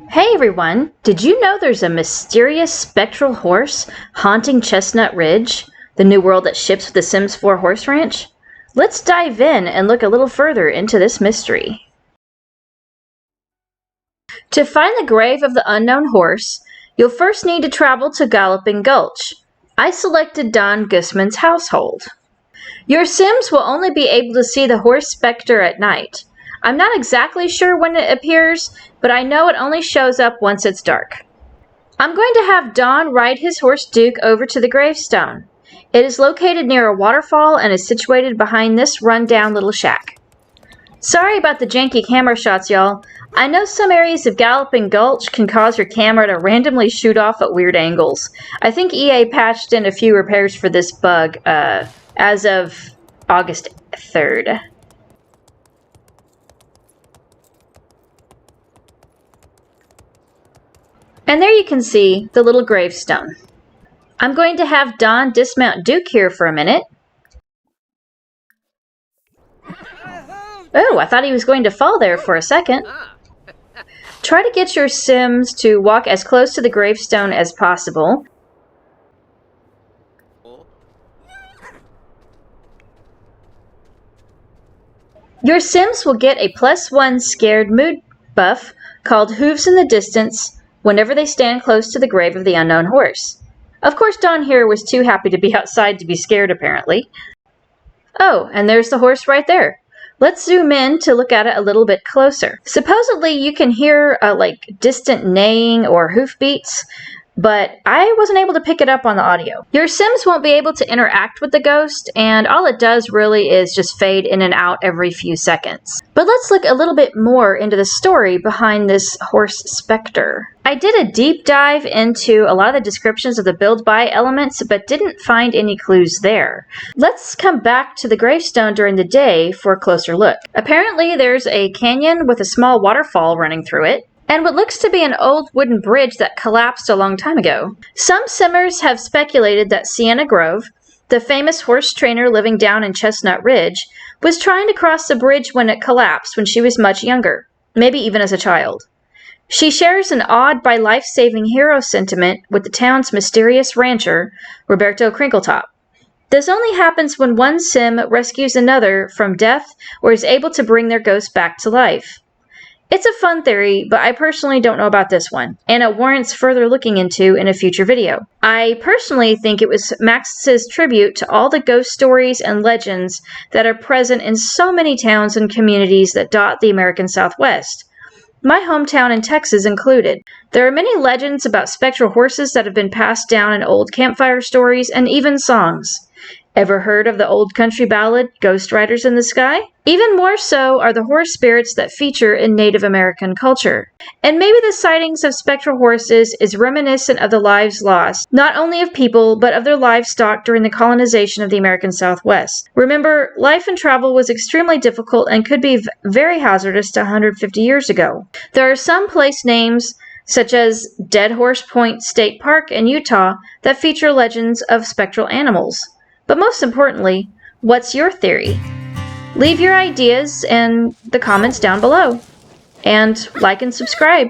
Hey everyone! Did you know there's a mysterious spectral horse haunting Chestnut Ridge, the new world that ships with the Sims 4 horse ranch? Let's dive in and look a little further into this mystery. To find the grave of the unknown horse, you'll first need to travel to Galloping Gulch. I selected Don Gusman's household. Your Sims will only be able to see the horse Spectre at night. I'm not exactly sure when it appears, but I know it only shows up once it's dark. I'm going to have Don ride his horse Duke over to the gravestone. It is located near a waterfall and is situated behind this rundown little shack. Sorry about the janky camera shots, y'all. I know some areas of Galloping Gulch can cause your camera to randomly shoot off at weird angles. I think EA patched in a few repairs for this bug as of August 3rd. And there you can see the little gravestone. I'm going to have Don dismount Duke here for a minute. Oh, I thought he was going to fall there for a second. Try to get your Sims to walk as close to the gravestone as possible. Your Sims will get a +1 scared mood buff called Hooves in the Distance whenever they stand close to the grave of the unknown horse. Of course, Don here was too happy to be outside to be scared, apparently. Oh, and there's the horse right there. Let's zoom in to look at it a little bit closer. Supposedly, you can hear distant neighing or hoofbeats, but I wasn't able to pick it up on the audio. Your Sims won't be able to interact with the ghost, and all it does really is just fade in and out every few seconds. But let's look a little bit more into the story behind this horse Spectre. I did a deep dive into a lot of the descriptions of the build by elements, but didn't find any clues there. Let's come back to the gravestone during the day for a closer look. Apparently there's a canyon with a small waterfall running through it, and what looks to be an old wooden bridge that collapsed a long time ago. Some Simmers have speculated that Sienna Grove, the famous horse trainer living down in Chestnut Ridge, was trying to cross the bridge when it collapsed when she was much younger, maybe even as a child. She shares an awed by life-saving hero sentiment with the town's mysterious rancher, Roberto Crinkletop. This only happens when one Sim rescues another from death or is able to bring their ghost back to life. It's a fun theory, but I personally don't know about this one, and it warrants further looking into in a future video. I personally think it was Max's tribute to all the ghost stories and legends that are present in so many towns and communities that dot the American Southwest. My hometown in Texas included. There are many legends about spectral horses that have been passed down in old campfire stories and even songs. Ever heard of the old country ballad, Ghost Riders in the Sky? Even more so are the horse spirits that feature in Native American culture. And maybe the sightings of spectral horses is reminiscent of the lives lost, not only of people, but of their livestock during the colonization of the American Southwest. Remember, life and travel was extremely difficult and could be very hazardous to 150 years ago. There are some place names, such as Dead Horse Point State Park in Utah, that feature legends of spectral animals. But most importantly, what's your theory? Leave your ideas in the comments down below. And like and subscribe.